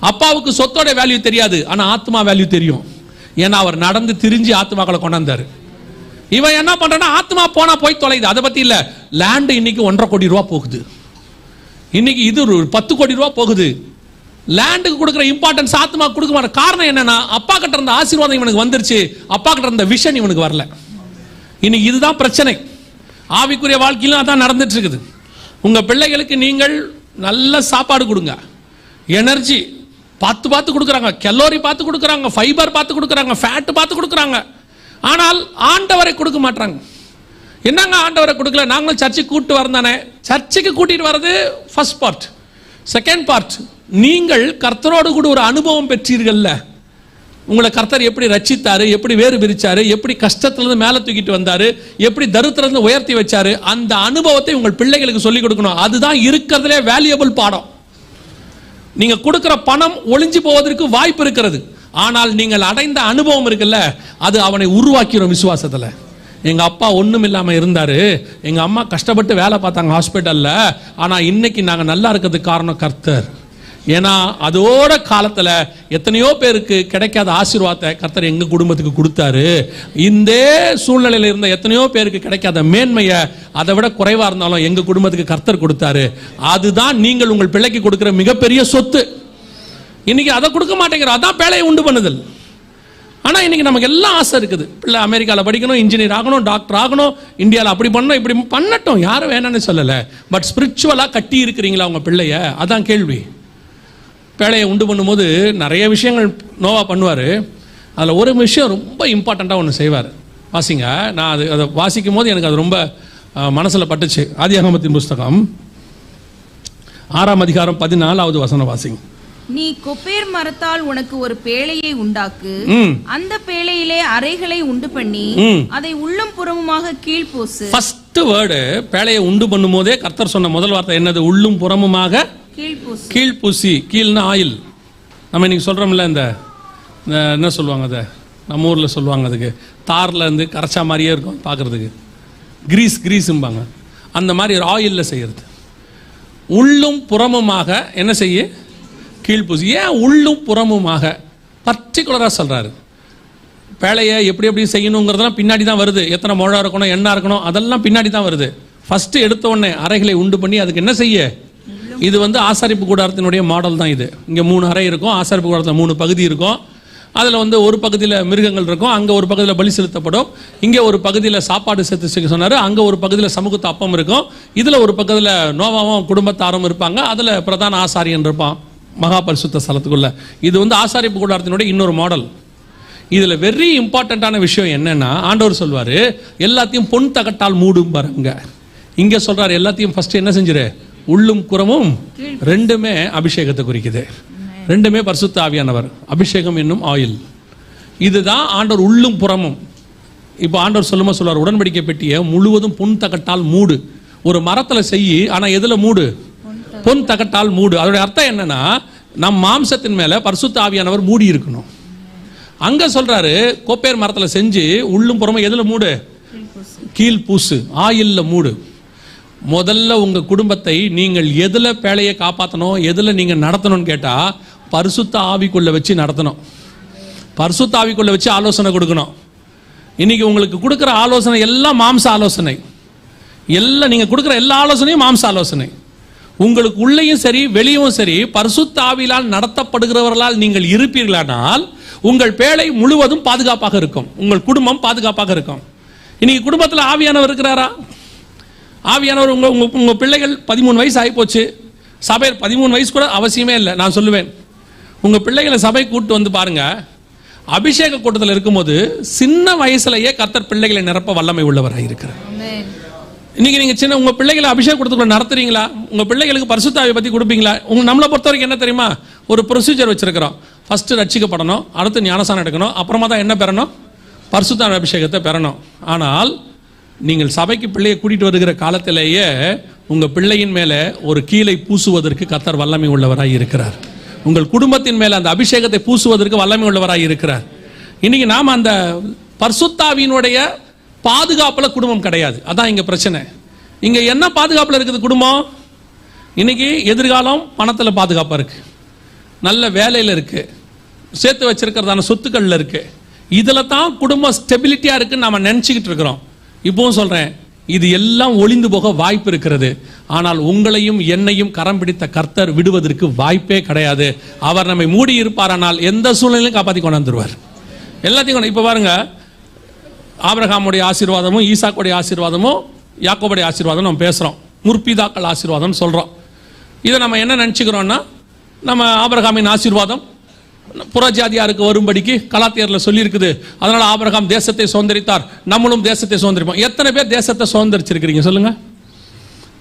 அப்பாவுக்கு சொத்தோட வேல்யூ தெரியாது, ஆனா ஆத்மா வேல்யூ தெரியும். ஏன்னா அவர் நடந்து திரிஞ்சு ஆத்மாக்களை கொண்டாந்தாரு. இவன் என்ன பண்றான்னா ஆத்மா போனா போய் தொலைது, அதை பத்தி இல்ல. லேண்ட் இன்னைக்கு 1.5 கோடி ரூபாய் போகுது, இன்னைக்கு இது 10 கோடி ரூபாய் போகுது. லேண்டுக்கு கொடுக்குற இம்பார்ட்டன்ஸ் ஆத்மா கொடுக்க மாட்டேன். காரணம் என்னன்னா அப்பா கிட்ட இருந்த ஆசீர்வாதம் இவனுக்கு வந்துருச்சு, அப்பா கிட்ட இருந்த விஷன் இவனுக்கு வரல. இன்னைக்கு இதுதான் பிரச்சனை. ஆவிக்குரிய வாழ்க்கையிலும் அதான் நடந்துட்டு இருக்குது. உங்க பிள்ளைகளுக்கு நீங்கள் நல்ல சாப்பாடு கொடுங்க, எனர்ஜி பார்த்து கொடுக்குறாங்க, கலோரி பார்த்து கொடுக்குறாங்க, ஃபைபர் பார்த்து கொடுக்குறாங்க, ஃபேட் பார்த்து கொடுக்குறாங்க. ஆனால் ஆண்டவரை கொடுக்க மாட்டாங்க. என்னங்க ஆண்டவரை கொடுக்கல? நாங்களும் சர்ச்சுக்கு கூட்டு வரதானே. சர்ச்சுக்கு கூட்டிட்டு வர்றது ஃபர்ஸ்ட் பார்ட். செகண்ட் பார்ட், நீங்கள் கர்த்தரோடு கூட ஒரு அனுபவம் பெற்றீர்கள்ல. உங்களை கர்த்தர் எப்படி ரட்சித்தாரு, எப்படி வேறு பிரிச்சாரு, எப்படி கஷ்டத்திலிருந்து மேலே தூக்கிட்டு வந்தாரு, எப்படி தரித்திரத்திலிருந்து உயர்த்தி வச்சாரு, அந்த அனுபவத்தை உங்கள் பிள்ளைகளுக்கு சொல்லிக் கொடுக்கணும். அதுதான் இருக்கிறதுலே வேல்யூபிள் பாடம். நீங்க கொடுக்கிற பணம் ஒளிஞ்சு போவதற்கு வாய்ப்பு இருக்கிறது, ஆனால் நீங்கள் அடைந்த அனுபவம் இருக்குல்ல, அது அவனை உருவாக்கிடும் விசுவாசத்துல. எங்க அப்பா ஒண்ணும் இல்லாம இருந்தாரு, எங்க அம்மா கஷ்டப்பட்டு வேலை பார்த்தாங்க ஹாஸ்பிட்டல்ல, ஆனா இன்னைக்கு நாங்க நல்லா இருக்கிறதுக்கு காரணம் கர்த்தர். ஏன்னா அதோட காலத்துல எத்தனையோ பேருக்கு கிடைக்காத ஆசீர்வாதத்தை கர்த்தர் எங்க குடும்பத்துக்கு கொடுத்தாரு. இந்த சூழ்நிலையில இருந்த எத்தனையோ பேருக்கு கிடைக்காத மேன்மையை அதை விட குறைவா இருந்தாலும் எங்க குடும்பத்துக்கு கர்த்தர் கொடுத்தாரு. அதுதான் நீங்கள் உங்கள் பிள்ளைக்கு கொடுக்கிற மிகப்பெரிய சொத்து. இன்னைக்கு அதை கொடுக்க மாட்டேங்கிறோம், அதான் பேழையை உண்டு பண்ணுதல். ஆனா இன்னைக்கு நமக்கு எல்லாம் ஆசை இருக்குது, பிள்ளை அமெரிக்காவில் படிக்கணும், இன்ஜினியர் ஆகணும், டாக்டர் ஆகணும், இந்தியாவில் அப்படி பண்ணணும், இப்படி பண்ணட்டும், யாரும் வேணான்னு சொல்லலை. பட் ஸ்பிரிச்சுவலா கட்டி இருக்கிறீங்களா உங்க பிள்ளைய? அதான் கேள்வி. பேழையை உண்டு பண்ணும்போது நிறைய விஷயங்கள் நோவா பண்ணுவார். அதில் ஒரு விஷயம் ரொம்ப இம்பார்ட்டண்ட்டாக ஒன்று செய்வார். வாசிங்க, நான் அதை வாசிக்கும் போது எனக்கு அது ரொம்ப மனசில் பட்டுச்சு. ஆதியாகமத்தின் புஸ்தகம் 6ஆம் அதிகாரம் 14வது வசனம் வாசிங்க. நீ கொப்பேர் மரத்தால் உனக்கு ஒரு பேழையை உண்டாக்கு, அந்த பேழையிலே அறைகளை உண்டு பண்ணி அதை உள்ளும் புறமுமாக கீழ் பூசு. ஃபர்ஸ்ட் வேர்டு பேழையை உண்டு பண்ணும் போதே கர்த்தர் சொன்ன முதல் வார்த்தை என்னது? உள்ளும் புறமுமாக கீழ் பூசி. கீழ்னா ஆயில். நம்ம இன்னைக்கு சொல்றோம்ல, இந்த என்ன சொல்லுவாங்க, அதை நம்ம ஊர்ல சொல்லுவாங்க, அதுக்கு தார்ல இருந்து கரைச்சா மாதிரியே இருக்கும் பார்க்கறதுக்கு, கிரீஸ்ம்பாங்க. அந்த மாதிரி ஒரு ஆயில்ல செய்யறது. உள்ளும் புறமுமாக என்ன செய்ய? கீழ்பூசி. ஏன் உள்ளும் புறமுமாக பர்டிகுலரா சொல்றாரு? பேழையை எப்படி எப்படி செய்யணுங்கிறதெல்லாம் பின்னாடி தான் வருது. எத்தனை முழம் இருக்கணும், என்ன இருக்கணும், அதெல்லாம் பின்னாடி தான் வருது. ஃபர்ஸ்ட் எடுத்த உடனே அறைகளை உண்டு பண்ணி அதுக்கு என்ன செய்ய? இது ஆசாரிப்பு கூடாரத்தினுடைய மாடல் தான் இது. இங்கே 3 அறை இருக்கும், ஆசாரிப்பு கூடாரத்தில் 3 பகுதி இருக்கும். அதில் ஒரு பகுதியில் மிருகங்கள் இருக்கும், அங்கே ஒரு பகுதியில் பலி செலுத்தப்படும், இங்கே ஒரு பகுதியில் சாப்பாடு சேர்த்து சொன்னார், அங்கே ஒரு பகுதியில் சமூகத்து அப்பம் இருக்கும், இதில் ஒரு பக்கத்தில் நோவாவும் குடும்பத்தாரும் இருப்பாங்க, அதில் பிரதான ஆசாரியன் இருப்பான் மகா பரிசுத்த ஸ்தலத்துக்குள்ள. இது ஆசாரிப்பு கூடாரத்தினுடைய இன்னொரு மாடல். இதில் வெரி இம்பார்ட்டண்ட்டான விஷயம் என்னன்னா, ஆண்டவர் சொல்வார் எல்லாத்தையும் பொன் தகட்டால் மூடும் பாருங்க. இங்கே சொல்றாரு எல்லாத்தையும் ஃபர்ஸ்ட் என்ன செஞ்சிரு? உள்ளும் புறமும் ரெண்டுமே அபிஷேகத்தை குறிக்குது. ரெண்டுமே பரிசுத்த ஆவியானவர், அபிஷேகம் என்னும் ஆயில். இதுதான் ஆண்டவர் உள்ளும் புறமும். இப்போ ஆண்டவர் சொல்லுவார், உடன்படிக்கை பெட்டியை முழுவதும் பொன் தகட்டால் மூடு. ஒரு மரத்தில் செய்யி, ஆனா எதுல மூடு? பொன் தகட்டால் மூடு. அதோட அர்த்தம் என்னன்னா, நம் மாம்சத்தின் மேல பரிசுத்த ஆவியானவர் மூடி இருக்கணும். அங்க சொல்றாரு கோப்பேர் மரத்துல செஞ்சு உள்ளும் புறமும் எதுல மூடு? கீழ் பூசு, ஆயில்ல மூடு. முதல்ல உங்க குடும்பத்தை நீங்கள் எதுல பேழையை காப்பாற்றணும், எதுல நீங்க நடத்தணும்னு கேட்டா பரிசுத்த ஆவிக்குள்ள வச்சு நடத்தணும். பரிசுத்த ஆவிக்குள்ள வச்சு ஆலோசனை கொடுக்கணும். இன்னைக்கு உங்களுக்கு கொடுக்குற ஆலோசனை எல்லாம் மாம்ச ஆலோசனை. எல்லாம் நீங்க கொடுக்குற எல்லா ஆலோசனையும் மாம்ச ஆலோசனை. உங்களுக்கு உள்ளேயும் சரி வெளியும் சரி பரிசுத்த ஆவியால் நடத்தப்படுகிறவர்களால் நீங்கள் இருப்பீர்களானால் உங்கள் பேழை முழுவதும் பாதுகாப்பாக இருக்கும், உங்கள் குடும்பம் பாதுகாப்பாக இருக்கும். இன்னைக்கு குடும்பத்தில் ஆவியானவர் இருக்கிறாரா? ஆவியானவர் உங்க பிள்ளைகள் 13 வயசு ஆகி போச்சு, சபை 13 வயசு கூட அவசியமே இல்லை. நான் சொல்லுவேன், உங்க பிள்ளைகளை சபை கூட்டு வந்து பாருங்க. அபிஷேக கூட்டத்தில் இருக்கும்போது சின்ன வயசுலயே கர்த்தர் பிள்ளைகளை நிரப்ப வல்லமை உள்ளவராக இருக்கிறார். இன்னைக்கு நீங்க உங்க பிள்ளைகளை அபிஷேக கூட்டத்துக்குள்ள நடத்துறீங்களா? உங்க பிள்ளைகளுக்கு பரிசுத்த ஆவியை பத்தி கொடுப்பீங்களா? நம்மளை பொறுத்த வரைக்கும் என்ன தெரியுமா, ஒரு ப்ரொசீஜர் வச்சிருக்கிறோம். ஃபர்ஸ்ட் ரட்சிக்கப்படணும், அடுத்து ஞானசானம் எடுக்கணும், அப்புறமா தான் என்ன பெறணும்? பரிசுத்த அபிஷேகத்தை பெறணும். ஆனால் நீங்கள் சபைக்கு பிள்ளையை கூட்டிட்டு வருகிற காலத்திலேயே உங்க பிள்ளையின் மேல ஒரு கீழை பூசுவதற்கு கர்த்தர் வல்லமை உள்ளவராய் இருக்கிறார். உங்கள் குடும்பத்தின் மேல அந்த அபிஷேகத்தை பூசுவதற்கு வல்லமை உள்ளவராய் இருக்கிறார். இன்னைக்கு நாம அந்த பரிசுத்தாவியினுடைய பாதுகாப்புல குடும்பம் கிடையாது. அதான் இங்க பிரச்சனை. இங்க என்ன பாதுகாப்புல இருக்குது குடும்பம்? இன்னைக்கு எதிர்காலம் பணத்துல பாதுகாப்பா இருக்கு, நல்ல வேலையில் இருக்கு, சேர்த்து வச்சிருக்கிறதான சொத்துக்கள்ல இருக்கு. இதில் தான் குடும்பம் ஸ்டெபிலிட்டியாக இருக்குன்னு நம்ம நினச்சிக்கிட்டு இருக்கிறோம். இப்பவும் சொல்கிறேன், இது எல்லாம் ஒளிந்து போக வாய்ப்பு இருக்கிறது. ஆனால் உங்களையும் என்னையும் கரம் பிடித்த கர்த்தர் விடுவதற்கு வாய்ப்பே கிடையாது. அவர் நம்மை மூடி இருப்பாரானால் எந்த சூழ்நிலையும் காப்பாற்றி கொண்டாந்துருவார். எல்லாத்தையும் இப்போ பாருங்க, ஆபிரகாமுடைய ஆசீர்வாதமும் ஈசாக்குடைய ஆசீர்வாதமும் யாக்கோபுடைய ஆசீர்வாதம் நம்ம பேசுகிறோம். முற்பிதாக்கள் ஆசீர்வாதம் சொல்கிறோம். இதை நம்ம என்ன நினச்சிக்கிறோம்னா, நம்ம ஆபிரகாமின் ஆசீர்வாதம் புறஜாதியாருக்கு வரும்படிக்கு கலாத்தியர்ல சொல்லி இருக்குது. அதனால ஆபிரகாம் தேசத்தை சுதந்தரித்தார், நம்மளும் தேசத்தை சுதந்திரிப்போம். எத்தனை பேர் தேசத்தை சுதந்திரிச்சிருக்கிறீங்க சொல்லுங்க?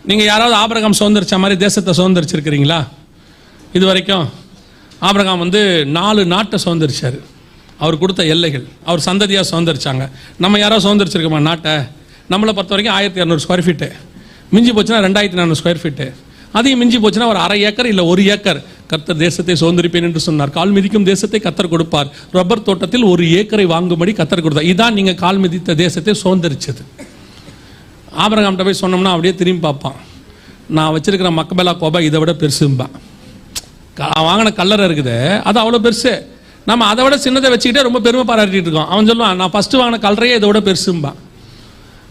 நீங்க யாராவது ஆபிரகாம் சுதந்திரிச்ச மாதிரி தேசத்தை சுதந்திரிச்சிருக்கிறீங்களா? இது வரைக்கும் ஆபிரகாம் 4 நாட்டை சுதந்திரிச்சாரு. அவர் கொடுத்த எல்லைகள் அவர் சந்ததியாக சுதந்திரிச்சாங்க. நம்ம யாராவது சுதந்திரிச்சிருக்கோமா நாட்டை? நம்மளை பொறுத்த வரைக்கும் 1200 ஸ்கொயர் ஃபீட்டு, மிஞ்சி போச்சுன்னா 2400 ஸ்கொயர் ஃபீட்டு, அதையும் மிஞ்சி போச்சுன்னா ஒரு 1/2 ஏக்கர் இல்லை 1 ஏக்கர். கர்த்தர் தேசத்தை சுதந்திரிப்பேன் என்று சொன்னார். கால் மிதிக்கும் தேசத்தை கர்த்தர் கொடுப்பார். ரப்பர் தோட்டத்தில் 1 ஏக்கரை வாங்கும்படி கர்த்தர் கொடுத்தார். இதான் நீங்க கால் மிதித்த தேசத்தை சுதந்திரிச்சது. ஆபிரகாம்கிட்ட போய் சொன்னோம்னா அப்படியே திரும்பி பார்ப்பான். நான் வச்சிருக்கிற மக்கபேலா கோபா இதை விட பெருசும்பான். வாங்கின கல்லறை இருக்குது, அது அவ்வளோ பெருசு. நம்ம அதை விட சின்னதை வச்சுக்கிட்டே ரொம்ப பெருமை பாராட்டிட்டு இருக்கோம். அவன் சொல்லுவான், நான் ஃபர்ஸ்ட் வாங்கின கல்லறையே இதை விட பெருசும்பான்.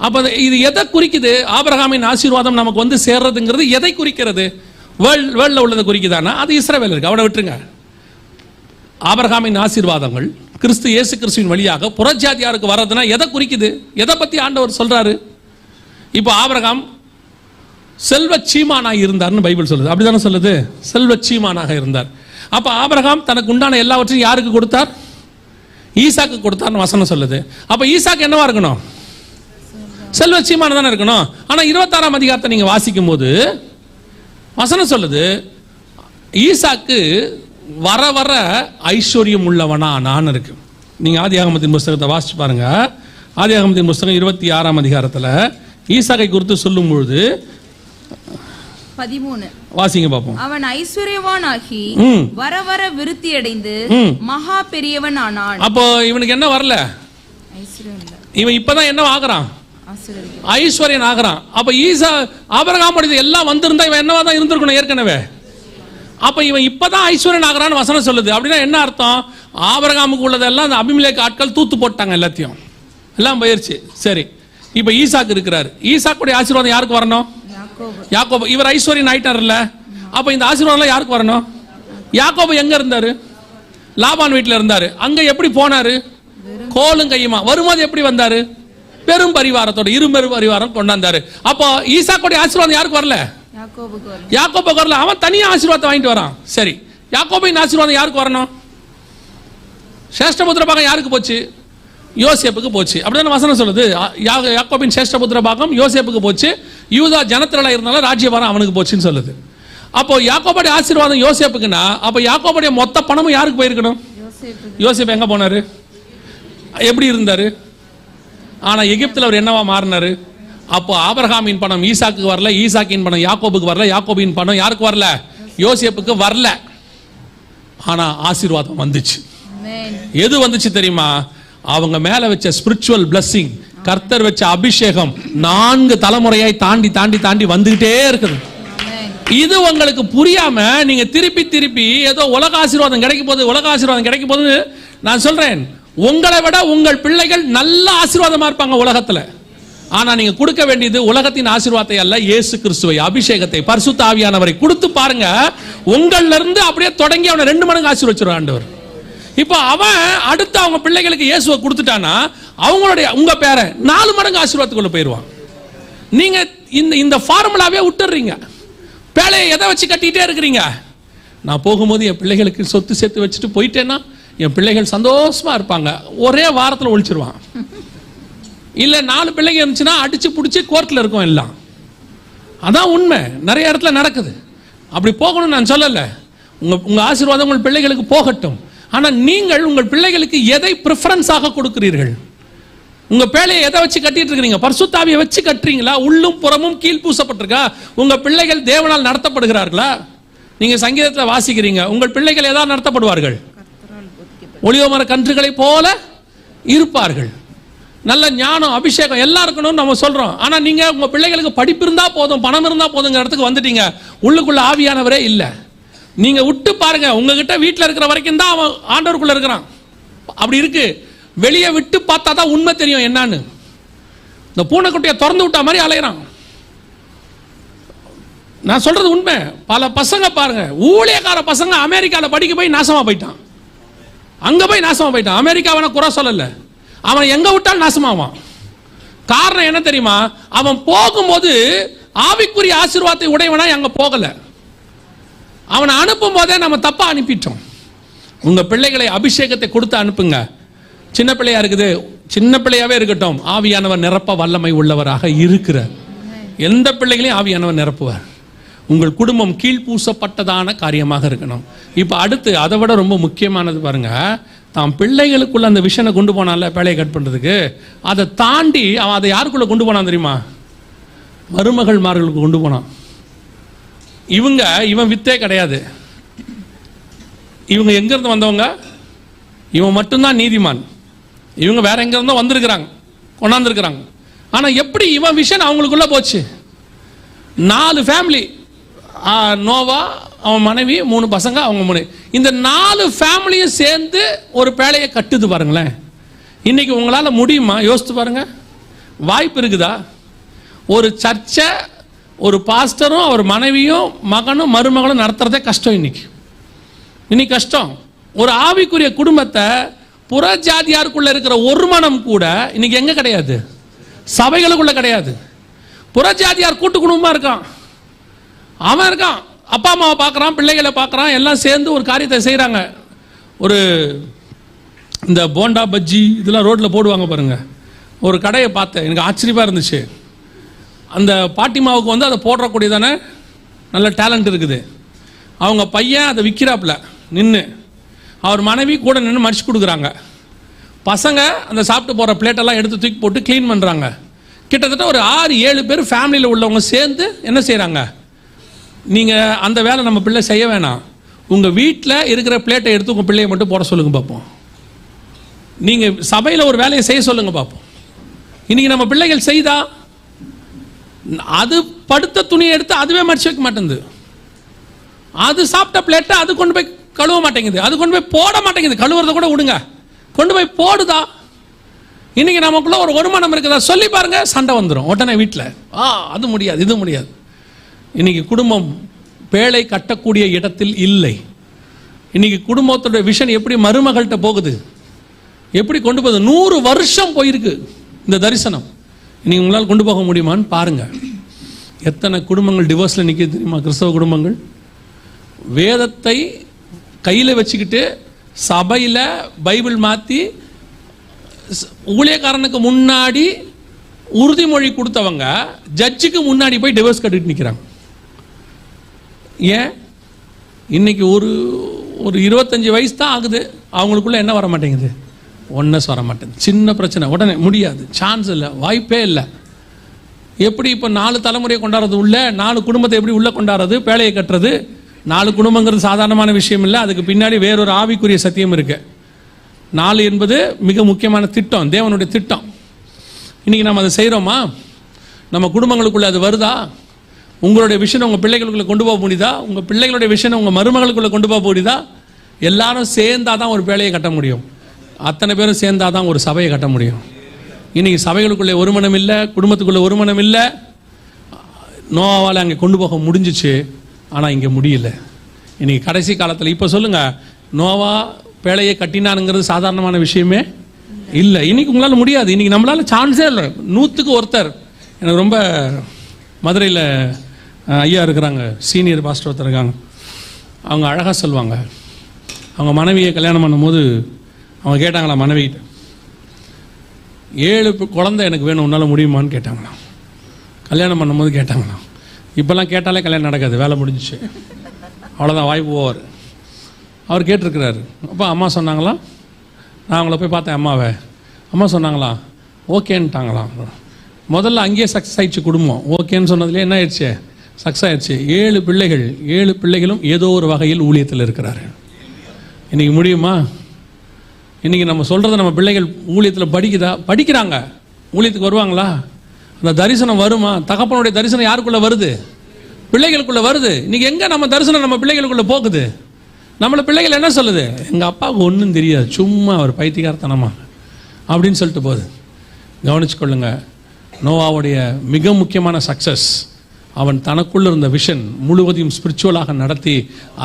அப்போ இது எதை குறிக்குது? ஆபிரகாமின் ஆசீர்வாதம் நமக்கு சேர்றதுங்கிறது எதை குறிக்கிறது? வேர்ல்டில் உள்ளதை குறிக்குதானா? அது இஸ்ரவேல் இருக்கு, அவனை விட்டுருங்க. ஆபிரகாமின் ஆசீர்வாதங்கள் கிறிஸ்து இயேசு கிறிஸ்துவின் வழியாக புறஜாதியாருக்கு வர்றதுன்னா எதை குறிக்குது? எதை பற்றி ஆண்டவர் சொல்றாரு? இப்போ ஆபிரகாம் செல்வ சீமானாக இருந்தார்னு பைபிள் சொல்லுது. அப்படிதானே சொல்லுது? செல்வ சீமானாக இருந்தார். அப்போ ஆபிரகாம் தனக்கு உண்டான எல்லாவற்றையும் யாருக்கு கொடுத்தார்? ஈசாக்கு கொடுத்தார்னு வசனம் சொல்லுது. அப்போ ஈசாக்கு என்னவா இருக்கணும்? செல்வ சீமான தானே இருக்கணும். ஆனால் 26ஆம் அதிகாரத்தை நீங்க வாசிக்கும் போது வசனம் சொல்லுது, ஈசாக்கு வர வர ஐஸ்வர்யம் உள்ளவனா நான் இருக்கு. நீங்க ஆதியாகமத்தின் புஸ்தகத்தை வாசிச்சு பாருங்க. ஆதியாகமத்தின் புஸ்தகம் 26ஆம் அதிகாரத்தில் ஈசாக்கை குறித்து சொல்லும் பொழுது 13 வாசிங்க பாப்போம். அவன் ஐஸ்வர்யவான் ஆகி வர வர விருத்தி அடைந்து மகா பெரியவன் ஆனான். அப்போ இவனுக்கு என்ன வரல? இவன் இப்பதான் என்ன ஆகுறான்? ஐஸ்வர்யன் ஆகிறான். அப்ப ஆபிரகாம் எல்லாம் வந்திருந்தா இவன் என்னவா தான் இருந்திருக்கணும் ஏற்கனவே. அப்ப இவன் இப்பதான் ஐஸ்வர்யன் ஆகிறான்னு வசனம் சொல்லுது. அப்படின்னா என்ன அர்த்தம்? ஆபிரகாமுக்கு உள்ளதெல்லாம் அந்த அபிமெலேக்கு ஆட்கள் தூத்து போட்டாங்க, எல்லாத்தையும் எல்லாம் போயிருச்சு. சரி, இப்ப ஈசாக்கு இருக்கிறார். ஈசாக்குடைய ஆசீர்வாதம் யாருக்கு வரணும்? யாக்கோபு. இவர் ஐஸ்வர்யன் ஆயிட்டார்ல, அப்ப இந்த ஆசீர்வாதம் யாருக்கு வரணும்? யாக்கோபு எங்க இருந்தாரு? லாபான் வீட்டுல இருந்தாரு. அங்க எப்படி போனாரு? கோலும் கையுமா. வரும்போது எப்படி வந்தாரு? பெரும் பரிவாரத்தோட, இருபெரும் பரிவாரம் கொண்டாந்தாரு. அப்போ ஈசாக்குடைய ஆசீர்வாதம் யாருக்கு வரல? யாக்கோபுக்கு வரல. அவன் தனியா ஆசீர்வாதத்தை வாங்கிட்டு வரான். சரி, யாக்கோபின் ஆசீர்வாதம் யாருக்கு வரணும்? சேஷ்டபுத்திர பாகம் யாருக்கு போச்சு? யோசேப்புக்கு போச்சு. அப்படிதான் வசனம் சொல்லுது. யாக்கோபின் சேஷ்டபுத்திர பாகம் யோசேப்புக்கு போச்சு. யூதா ஜனத்திரளா இருந்தாலும் ராஜ்யபாரம் அவனுக்கு போச்சுன்னு சொல்லுது. அப்போ யாக்கோபுடைய ஆசீர்வாதம் யோசேப்புக்குன்னா, அப்போ யாக்கோபுடைய மொத்த பணமும் யாருக்கு போயிருக்கணும்? யோசேப்பு எங்க போனாரு? எப்படி இருந்தாரு? ஆனா எகிப்தில் அவர் என்னவா மாறினாரு? அப்போ ஆபிரகாமின் பணம் ஈசாக்கு வரல, ஈசாக்கின் பணம் யாக்கோபுக்கு வரல, யாக்கோபின் பணம் யாருக்கு வரல? யோசேப்புக்கு வரல. ஆனா ஆசீர்வாதம் வந்துச்சு. எது வந்துச்சு தெரியுமா? அவங்க மேல வச்ச ஸ்பிரிச்சுவல் பிளஸிங், கர்த்தர் வச்ச அபிஷேகம் 4 தலைமுறையாய் தாண்டி தாண்டி தாண்டி வந்துகிட்டே இருக்குது. இது உங்களுக்கு புரியாம நீங்க திருப்பி திருப்பி ஏதோ உலக ஆசீர்வாதம் கிடைக்கும் போது, உலக ஆசீர்வாதம் கிடைக்கும் போது நான் சொல்றேன், உங்களை விட உங்கள் பிள்ளைகள் நல்ல ஆசீர்வாதமா இருப்பாங்க உலகத்துல. ஆனா நீங்க கொடுக்க வேண்டியது உலகத்தின் ஆசீர்வாதத்தை அல்ல, இயேசு கிறிஸ்துவை, அபிஷேகத்தை, பரிசுத்த ஆவியானவரை கொடுத்து பாருங்க. உங்கள்ல இருந்து அப்படியே தொடங்கி அவனை 2 மடங்கு ஆசீர்வச்சிருவார் ஆண்டவர். இப்போ அவன் அடுத்து அவங்க பிள்ளைகளுக்கு இயேசுவை கொடுத்துட்டானா அவங்களுடைய உங்க பேரை 4 மடங்கு ஆசீர்வாதத்துக்குள்ள போயிடுவான். நீங்க இந்த ஃபார்முலாவே விட்டுறீங்க. பேழையை எதை வச்சு கட்டிட்டே இருக்கிறீங்க? நான் போகும்போது என் பிள்ளைகளுக்கு சொத்து சேர்த்து வச்சுட்டு போயிட்டேன்னா என் பிள்ளைகள் சந்தோஷமா இருப்பாங்க. ஒரே வாரத்தில் ஒழிச்சிருவான். இல்ல 4 பிள்ளைங்க இருந்துச்சுன்னா அடிச்சு பிடிச்சி கோர்ட்ல இருக்கும் எல்லாம். அதான் உண்மை, நிறைய இடத்துல நடக்குது. அப்படி போகணும்னு நான் சொல்லல. உங்க ஆசீர்வாதம் உங்கள் பிள்ளைகளுக்கு போகட்டும். ஆனா நீங்கள் உங்கள் பிள்ளைகளுக்கு எதை பிரிஃபரன்ஸாக கொடுக்கிறீர்கள்? உங்க பேழையை எதை வச்சு கட்டிட்டு இருக்கிறீங்க? பரிசுத்த ஆவியை வச்சு கட்டுறீங்களா? உள்ளும் புறமும் கீழ் பூசப்பட்டிருக்கா? உங்க பிள்ளைகள் தேவனால் நடத்தப்படுகிறார்களா? நீங்க சங்கீதத்தில் வாசிக்கிறீங்க, உங்கள் பிள்ளைகள் ஏதாவது நடத்தப்படுவார்கள்? ஒளிவமர கன்றுகளை போல இருப்பார்கள். நல்ல ஞானம், அபிஷேகம் எல்லாம் இருக்கணும்னு நம்ம சொல்றோம். ஆனா நீங்க உங்க பிள்ளைகளுக்கு படிப்பு இருந்தா போதும், பணம் இருந்தா போதுங்கிற இடத்துக்கு வந்துட்டீங்க. உள்ளுக்குள்ள ஆவியானவரே இல்லை. நீங்க விட்டு பாருங்க, உங்ககிட்ட வீட்டில் இருக்கிற வரைக்கும் தான் அவன் ஆண்டவருக்குள்ள இருக்கிறான். அப்படி இருக்கு. வெளியே விட்டு பார்த்தா தான் உண்மை தெரியும் என்னன்னு. இந்த பூனைக்குட்டியை திறந்து விட்டா மாதிரி அலையிறான். நான் சொல்றது உண்மை. பல பசங்க பாருங்க, ஊழியக்கார பசங்க அமெரிக்கால படிக்க போய் நாசமா போயிட்டான். அங்க போய் நாசமா போயிட்டான். அமெரிக்காவை குறை சொல்லல, அவன் எங்க விட்டாலும் நாசமாவான். காரணம் என்ன தெரியுமா? அவன் போகும்போது ஆவிக்குரிய ஆசீர்வாதத்தை உடையவனா அங்க போகல. அவனை அனுப்பும் போதே நம்ம தப்பா அனுப்பிட்டோம். உங்க பிள்ளைகளை அபிஷேகத்தை கொடுத்து அனுப்புங்க. சின்ன பிள்ளையா இருக்குது, சின்ன பிள்ளையாவே இருக்கட்டும், ஆவியானவர் நிரப்ப வல்லமை உள்ளவராக இருக்கிறார். எந்த பிள்ளைகளையும் ஆவியானவர் நிரப்புவார். உங்கள் குடும்பம் கீழ்பூசப்பட்டதான காரியமாக இருக்கணும். இப்போ அடுத்து அதை விட ரொம்ப முக்கியமானது பாருங்க, தாம் பிள்ளைகளுக்குள்ள அந்த விஷனை கொண்டு போனால பேழையை கட் பண்றதுக்கு, அதை தாண்டி அவன் அதை யாருக்குள்ள கொண்டு போனான் தெரியுமா? மருமகள்மார்களுக்கு கொண்டு போனான். இவன் வித்தே கிடையாது. இவங்க எங்க இருந்து வந்தவங்க? இவன் மட்டும்தான் நீதிமான். இவங்க வேற எங்க இருந்தோ வந்திருக்கிறாங்க, கொண்டாந்துருக்கிறாங்க. ஆனா எப்படி இவன் விஷன் அவங்களுக்குள்ள போச்சு? 4 ஃபேமிலி, நோவா, அவன் மனைவி, 3 பசங்க, அவங்க 3. இந்த 4 ஃபேமிலியும் சேர்ந்து ஒரு பேழையை கட்டுது பாருங்களேன். இன்னைக்கு உங்களால முடியுமா? யோசித்து பாருங்க. வாய்ப்பு இருக்குதா? ஒரு சர்ச்சை ஒரு பாஸ்டரும் அவர் மனைவியும் மகனும் மருமகளும் நடத்துறதே கஷ்டம். இன்னைக்கு கஷ்டம். ஒரு ஆவிக்குரிய குடும்பத்தை புற ஜாதியாருக்குள்ள இருக்கிற ஒரு மனம் கூட இன்னைக்கு எங்க கிடையாது? சபைகளுக்குள்ள கிடையாது. புற ஜாதியார் கூட்டு குடும்பமா இருக்கான். அவன் இருக்கான், அப்பா அம்மாவை பார்க்குறான், பிள்ளைகளை பார்க்குறான், எல்லாம் சேர்ந்து ஒரு காரியத்தை செய்கிறாங்க. ஒரு இந்த போண்டா பஜ்ஜி இதெல்லாம் ரோட்டில் போடுவாங்க பாருங்க. ஒரு கடையை பார்த்தேன், எனக்கு ஆச்சரியமாக இருந்துச்சு. அந்த பாட்டிமாவுக்கு வந்து அதை போடுறக்கூடியதானே நல்ல டேலண்ட் இருக்குது. அவங்க பையன் அதை விற்கிறாப்புல நின்று, அவர் மனைவி கூட நின்று மடிச்சு கொடுக்குறாங்க. பசங்க அந்த சாப்பிட்டு போகிற பிளேட்டெல்லாம் எடுத்து தூக்கி போட்டு க்ளீன் பண்ணுறாங்க. கிட்டத்தட்ட ஒரு 6-7 பேர் ஃபேமிலியில் உள்ளவங்க சேர்ந்து என்ன செய்கிறாங்க? நீங்கள் அந்த வேலை நம்ம பிள்ளை செய்ய வேணாம், உங்கள் வீட்டில் இருக்கிற பிளேட்டை எடுத்து உங்கள் பிள்ளையை மட்டும் போட சொல்லுங்கள் பார்ப்போம். நீங்கள் சபையில் ஒரு வேலையை செய்ய சொல்லுங்கள் பார்ப்போம். இன்றைக்கி நம்ம பிள்ளைகள் செய்தா அது படுத்த துணியை எடுத்து அதுவே மடிச்சு வைக்க மாட்டேங்குது. அது சாப்பிட்ட பிளேட்டை அது கொண்டு போய் கழுவ மாட்டேங்குது, அது கொண்டு போய் போட மாட்டேங்குது. கழுவுறத கூட விடுங்க, கொண்டு போய் போடுதா. இன்னைக்கு நமக்குள்ள ஒரு வருமானம் இருக்குதா சொல்லி பாருங்க, சண்டை வந்துடும் உடனே வீட்டில். அது முடியாது, இது முடியாது. இன்னைக்கு குடும்பம் பேழை கட்டக்கூடிய இடத்தில் இல்லை. இன்னைக்கு குடும்பத்தோட விஷன் எப்படி மருமகள்கிட்ட போகுது, எப்படி கொண்டு போகுது? 100 வருஷம் போயிருக்கு இந்த தரிசனம். இன்னைக்கு உங்களால் கொண்டு போக முடியுமான்னு பாருங்க. எத்தனை குடும்பங்கள் டிவோர்ஸில் நிற்கிது தெரியுமா? கிறிஸ்தவ குடும்பங்கள் வேதத்தை கையில் வச்சுக்கிட்டு சபையில் பைபிள் மாற்றி ஊழியக்காரனுக்கு முன்னாடி உறுதிமொழி கொடுத்தவங்க ஜட்ஜுக்கு முன்னாடி போய் டிவோர்ஸ் கட்டிட்டு நிற்கிறாங்க. ஏன்? இன்னைக்கு ஒரு 25 வயசு தான் ஆகுது, அவங்களுக்குள்ள என்ன வர மாட்டேங்குது? ஒன்னஸ் வர மாட்டேங்குது. சின்ன பிரச்சனை உடனே முடியாது, சான்ஸ் இல்லை, வாய்ப்பே இல்லை. எப்படி இப்போ 4 தலைமுறையை கொண்டாடுறது, உள்ள 4 குடும்பத்தை எப்படி உள்ள கொண்டாடுறது? பேழையை கட்டுறது. 4 குடும்பங்கிறது சாதாரணமான விஷயம் இல்லை, அதுக்கு பின்னாடி வேறொரு ஆவிக்குரிய சத்தியம் இருக்கு. 4 என்பது மிக முக்கியமான திட்டம், தேவனுடைய திட்டம். இன்னைக்கு நம்ம அதை செய்கிறோமா? நம்ம குடும்பங்களுக்குள்ள அது வருதா? உங்களுடைய விஷயம் உங்கள் பிள்ளைகளுக்குள்ள கொண்டு போக முடியுதா? உங்கள் பிள்ளைகளுடைய விஷயம் உங்கள் மருமகளுக்குள்ள கொண்டு போக முடியுதா? எல்லாரும் சேர்ந்தாதான் ஒரு பேழையை கட்ட முடியும். அத்தனை பேரும் சேர்ந்தாதான் ஒரு சபையை கட்ட முடியும். இன்னைக்கு சபைகளுக்குள்ளே ஒரு மனம் இல்லை, குடும்பத்துக்குள்ளே ஒரு மனம் இல்லை. நோவாவால் அங்கே கொண்டு போக முடிஞ்சிச்சு, ஆனால் இங்கே முடியல. இன்னைக்கு கடைசி காலத்தில் இப்போ சொல்லுங்க, நோவா பேழையை கட்டினானுங்கிறது சாதாரணமான விஷயமே இல்லை. இன்னைக்கு உங்களால் முடியாது, இன்னைக்கு நம்மளால சான்ஸே இல்லை. 100க்கு ஒருத்தர். எனக்கு ரொம்ப மதுரையில் ஐயா இருக்கிறாங்க, சீனியர் பாஸ்டர் ஒருத்தர் இருக்காங்க. அவங்க அழகாக சொல்லுவாங்க, அவங்க மனைவியை கல்யாணம் பண்ணும்போது அவங்க கேட்டாங்களா மனைவிகிட்ட, 7 குழந்தை எனக்கு வேணும், உன்னால் முடியுமான்னு கேட்டாங்களாம். கல்யாணம் பண்ணும்போது கேட்டாங்களாம். இப்போல்லாம் கேட்டாலே கல்யாணம் நடக்காது, வேலை முடிஞ்சிச்சு, அவ்வளோதான், வாய்ப்பு போவார். அவர் கேட்டிருக்கிறாரு. அப்போ அம்மா சொன்னாங்களாம், நான் அவங்கள போய் பார்த்தேன் அம்மாவை. அம்மா சொன்னாங்களாம் ஓகேன்ட்டாங்களாம். முதல்ல அங்கேயே சக்ஸஸ் ஆயிடுச்சு குடும்பம். ஓகேன்னு சொன்னதுலேயே என்ன ஆயிடுச்சு? சக்ஸஸ் ஆயிடுச்சு. 7 பிள்ளைகள், 7 பிள்ளைகளும் ஏதோ ஒரு வகையில் ஊழியத்தில் இருக்கிறாரு. இன்னைக்கு முடியுமா? இன்னைக்கு நம்ம சொல்கிறத நம்ம பிள்ளைகள் ஊழியத்தில் படிக்கிறாங்க, ஊழியத்துக்கு வருவாங்களா? அந்த தரிசனம் வருமா? தகப்பனுடைய தரிசனம் யாருக்குள்ள வருது? பிள்ளைகளுக்குள்ள வருது. இன்னைக்கு எங்க நம்ம தரிசனம் நம்ம பிள்ளைகளுக்குள்ள போகுது? நம்மள பிள்ளைகள் என்ன சொல்லுது? எங்க அப்பாவுக்கு ஒன்றும் தெரியாது, சும்மா ஒரு பைத்தியக்காரத்தனமா அப்படின்னு சொல்லிட்டு போகுது. கவனிச்சுக்கொள்ளுங்க, நோவாவுடைய மிக முக்கியமான சக்சஸ், அவன் தனக்குள்ள இருந்த விஷன் முழுவதையும் ஸ்பிரிச்சுவலாக நடத்தி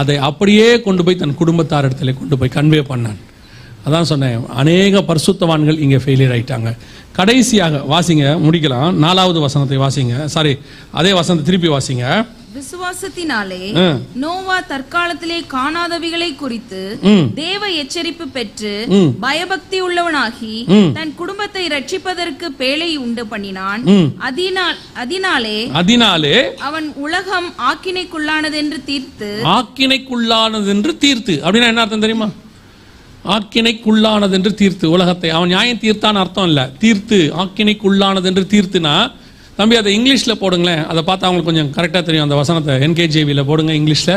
அதை அப்படியே கொண்டு போய் தன் குடும்பத்தார் இடத்துல கொண்டு போய் கன்வே பண்ணான். அதான் சொன்னேன், அநேக பரிசுத்தவான்கள் இங்கே ஃபெயிலியர் ஆயிட்டாங்க. கடைசியாக வாசிங்க, முடிக்கலாம். 4வது வசனத்தை வாசிங்க. சாரி, அதே வசனத்தை திருப்பி வாசிங்க. விசுவாசத்தினாலே நோவா தற்காலத்திலே காணாதவைகளை குறித்து தேவ எச்சரிப்பு பெற்று பயபக்தி உள்ளவனாகி தன் குடும்பத்தை ரட்சிப்பதற்கு பேழை உண்டு பண்ணினான். அதனாலே அவன் உலகம் ஆக்கினைக்குள்ளானதென்று தீர்த்து. ஆக்கினைக்குள்ளானதென்று தீர்த்து அப்படின்னா என்ன அர்த்தம் தெரியுமா? ஆக்கினைக்குள்ளானதென்று தீர்த்து, உலகத்தை அவன் நியாயம் தீர்த்தான்னு அர்த்தம் இல்லை. தீர்த்து, ஆக்கினைக்குள்ளானதென்று தீர்த்துனா, தம்பி அதை இங்கிலீஷில் போடுங்களேன், அதை பார்த்தா அவங்களுக்கு கொஞ்சம் கரெக்டாக தெரியும். அந்த வசனத்தை NKJV போடுங்க இங்கிலீஷில்.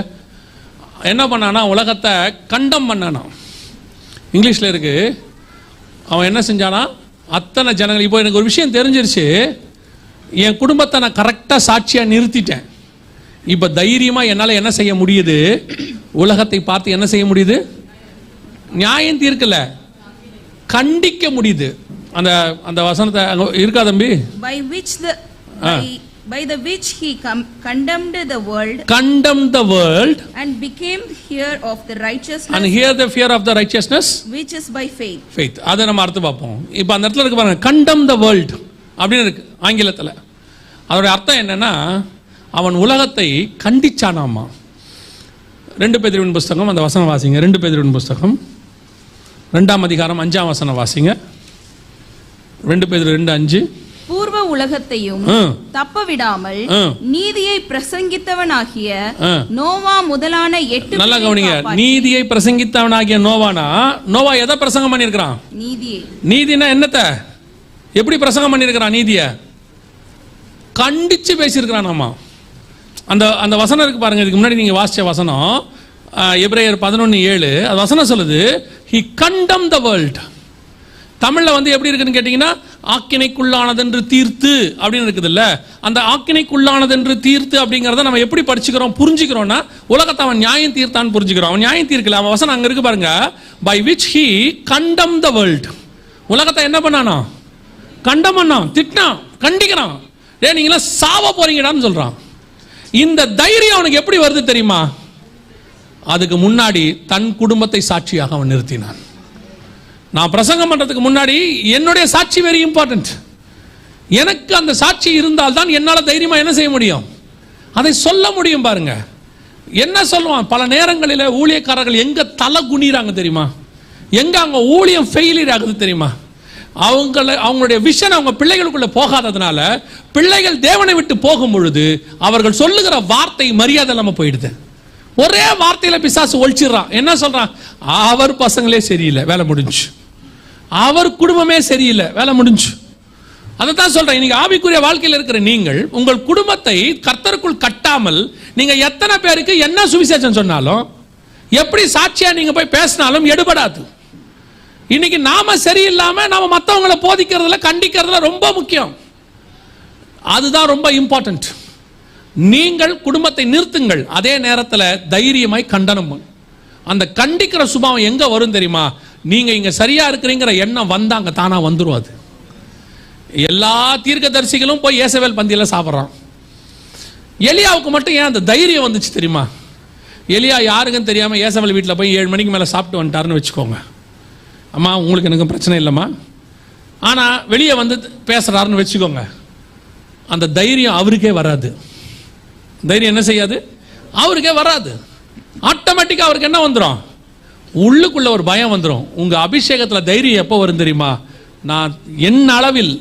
என்ன பண்ணானா, உலகத்தை கண்டம் பண்ணானா. இங்கிலீஷில் இருக்கு. அவன் என்ன செஞ்சானா, அத்தனை ஜனங்கள், இப்போ எனக்கு ஒரு விஷயம் தெரிஞ்சிருச்சு, என் குடும்பத்தை நான் கரெக்டாக சாட்சியாக நிறுத்திட்டேன். இப்போ தைரியமாக என்னால் என்ன செய்ய முடியுது? உலகத்தை பார்த்து என்ன செய்ய முடியுது? நியாயம் தீர்க்கல, கண்டிக்க முடியுது. அந்த அந்த வசனத்தை இருக்கா தம்பி? By the which he condemned the world and became heir of the righteousness. And here the fear of the righteousness which is by faith. Faith. அதை நம்ம அர்த்தம் பார்ப்போம். இப்போ அந்த இடத்துல இருக்கு பாருங்க, condemn the world அப்படின்னு இருக்கு ஆங்கிலத்தில். அதோட அர்த்தம் என்னன்னா, அவன் உலகத்தை கண்டிச்சானாமா. 2 பேதுருவின் புஸ்தகம், அந்த வசனம் வாசிங்க. 2 பேதுருவின் புஸ்தகம் 2ஆம் அதிகாரம் 5ஆம் வசனம் வாசிங்க. 2 பேதுரு 2:5. பூர்வ உலகத்தையும் தப்ப விடாமல் நீதியை பிரசங்கித்தவனாகிய நோவா முதலான 8. நல்லா கவனிங்க, நீதியை பிரசங்கித்தவனாகிய நோவானா, நோவா எதை பிரசங்கம் பண்ணியிருக்கிறான்? நீதியை. நீதினா என்னத்தை, எப்படி பிரசங்கம் பண்ணியிருக்கிறான்? நீதியை கண்டிச்சு பேசியிருக்கிறான். ஆமா, அந்த அந்த வசனம் இருக்கு பாருங்க. இதுக்கு முன்னாடி நீங்க வாசிச்ச வசனம் எபிரேயர் 11:7. அது வசனம் சொல்லுது, he condemned the world. தமிழ்ல எப்படி இருக்குன்னு கேட்டீங்கன்னா, ஆக்கினைக்குள்ளானதென்று தீர்த்து அப்படின்னு இருக்குது இல்ல. அந்த ஆக்கினைக்குள்ளானதென்று தீர்த்து அப்படிங்கறத நம்ம எப்படி படிச்சுக்கிறோம், புரிஞ்சுக்கிறோம்னா, உலகத்தை அவன் நியாயம் தீர்த்தான்னு புரிஞ்சுக்கிறோம். அவன் நியாயம் தீர்க்கல. அவன் வசனம் அங்க இருக்கு பாருங்க, by which he condemned the world. உலகத்தை என்ன பண்ணானா? கண்டம் பண்ணான், திட்டினான், கண்டிக்கிறான். நீங்களா சாவ போறீங்கடான்னு சொல்றான். இந்த தைரியம் அவனுக்கு எப்படி வருது தெரியுமா? அதுக்கு முன்னாடி தன் குடும்பத்தை சாட்சியாக அவன் நிறுத்தினான். நான் பிரசங்கம் பண்றதுக்கு முன்னாடி என்னுடைய சாட்சி வெரி இம்பார்ட்டன்ட். எனக்கு அந்த சாட்சி இருந்தால் தான் என்னால் தைரியமா என்ன செய்ய முடியும், அதை சொல்ல முடியும். பாருங்க என்ன சொல்லுவான். பல நேரங்களில் ஊழியக்காரர்கள் எங்க தலை குனிறாங்க தெரியுமா? எங்க அவங்க ஊழியம் ஃபெயிலியர் ஆகுது தெரியுமா? அவங்களுடைய விஷன் அவங்க பிள்ளைகளுக்குள்ள போகாததுனால, பிள்ளைகள் தேவனை விட்டு போகும் பொழுது அவர்கள் சொல்லுகிற வார்த்தை மரியாதை இல்லாம போயிடுது. ஒரே வார்த்தையில பிசாசு ஒழிச்சிடறான். என்ன சொல்றான்? அவர் பசங்களே சரியில்லை, வேலை முடிஞ்சு. அவர் குடும்பமே சரியில்லை, வேலை முடிஞ்சு. அதைத்தான் சொல்றேன். இன்னைக்கு ஆவிக்குரிய வாழ்க்கையில் இருக்கிற நீங்கள் உங்கள் குடும்பத்தை கர்த்தருக்குள் கட்டாமல் நீங்க எத்தனை பேருக்கு என்ன சுவிசேஷம் சொன்னாலும், எப்படி சாட்சியா நீங்க போய் பேசினாலும் எடுபடாது. இன்னைக்கு நாம சரியில்லாம நாம மற்றவங்களை போதிக்கிறதுல கண்டிக்கிறதுல ரொம்ப முக்கியம். அதுதான் ரொம்ப இம்பார்ட்டன்ட். நீங்கள் குடும்பத்தை நிறுத்துங்கள், அதே நேரத்தில் தைரியமாய் கண்டனம். அந்த கண்டிக்கிற சுபாவம் எங்க வரும் தெரியுமா? நீங்க இங்க சரியா இருக்கிறீங்கிற எண்ணம் வந்தாங்க தானா வந்துரும். அது எல்லா தீர்க்கதரிசிகளும் போய் இயேசவேல் பந்தியில சாப்பிட்றான். எலியாவுக்கு மட்டும் ஏன் அந்த தைரியம் வந்துச்சு தெரியுமா? எலியா யாருக்குன்னு தெரியாம இயேசவேல் வீட்டில் போய் 7 மணிக்கு மேலே சாப்பிட்டு வந்துட்டாருன்னு வச்சுக்கோங்க. அம்மா உங்களுக்கு எனக்கு பிரச்சனை இல்லைம்மா, ஆனா வெளியே வந்து பேசுறாருன்னு வச்சுக்கோங்க. அந்த தைரியம் அவருக்கே வராது. தைரியம் என்ன செய்யாது? அவருக்கே வராது. ஆட்டோமேட்டிக்கா அவருக்கு என்ன வந்துடும்? உள்ளுக்குள்ள ஒரு பயம் வந்துடும். உங்க அபிஷேகத்தில் தைரியம் எப்போ வரும் தெரியுமா? நான் என் அளவில்,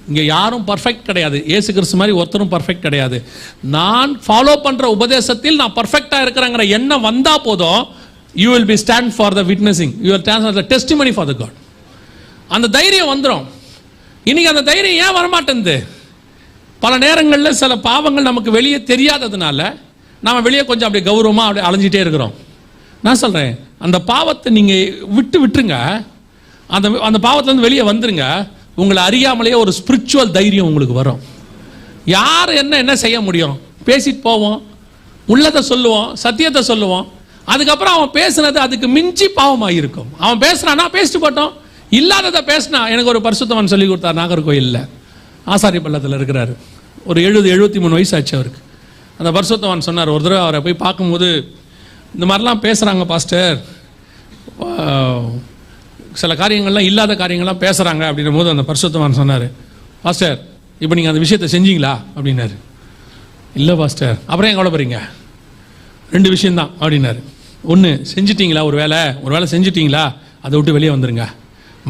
இங்க யாரும் பர்ஃபெக்ட் கிடையாது, இயேசு கிறிஸ்து மாதிரி ஒருத்தரும் பர்ஃபெக்ட் கிடையாது, நான் ஃபாலோ பண்ற உபதேசத்தில் நான் பர்ஃபெக்டா இருக்கிறேங்கிற எண்ணம் வந்தா போதும், you will be stand for the witnessing, you will stand for the testimony for the God. அந்த தைரியம் வந்துடும். இன்னைக்கு அந்த தைரியம் ஏன் வரமாட்டேங்குது? பல நேரங்களில் சில பாவங்கள் நமக்கு வெளியே தெரியாததுனால நாம வெளியே கொஞ்சம் அப்படியே கௌரவமா அப்படியே அலைஞ்சிட்டே இருக்கிறோம். நான் சொல்றேன், அந்த பாவத்தை நீங்க விட்டுருங்க, அந்த அந்த பாவத்திலிருந்து வெளியே வந்துருங்க. உங்களை அறியாமலேயே ஒரு ஸ்பிரிச்சுவல் தைரியம் உங்களுக்கு வரும். யார் என்ன செய்ய முடியும்? பேசிட்டு போவோம், உள்ளதை சொல்லுவோம், சத்தியத்தை சொல்லுவோம். அதுக்கப்புறம் அவன் பேசுனது அதுக்கு மிஞ்சி பாவமாக இருக்கும். அவன் பேசுறானா பேசிட்டு போட்டோம், இல்லாததை பேசினா. எனக்கு ஒரு பரிசுத்தவான் சொல்லி கொடுத்தார், நாகர்கோயிலில் ஆசாரி பள்ளத்தில் இருக்கிறாரு. ஒரு 73 வயசு ஆச்சு அவருக்கு. அந்த பரிசுத்தவான் சொன்னார், ஒரு தடவை அவரை போய் பார்க்கும்போது, இந்த மாதிரிலாம் பேசுகிறாங்க பாஸ்டர், சில காரியங்கள்லாம் இல்லாத காரியங்கள்லாம் பேசுகிறாங்க அப்படின்னும் போது அந்த பரிசுத்தவான் சொன்னார், பாஸ்டர் இப்போ நீங்கள் அந்த விஷயத்தை செஞ்சீங்களா அப்படின்னாரு. இல்லை பாஸ்டர். அப்புறம் ஏன் கவலைப்படுறீங்க, 2 விஷயம்தான் அப்படின்னாரு. ஒன்று, செஞ்சிட்டிங்களா, ஒரு வேலை செஞ்சிட்டிங்களா, அதை விட்டு வெளியே வந்துருங்க.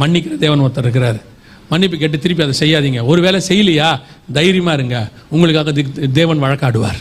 மன்னிக்கிற தேவன் ஒருத்தர் இருக்கிறார், மன்னிப்பு கேட்டு திருப்பி அதை செய்யாதீங்க. ஒரு வேலை செய்யலையா, தைரியமாக இருங்க, உங்களுக்காக தேவன் வழக்காடுவார்.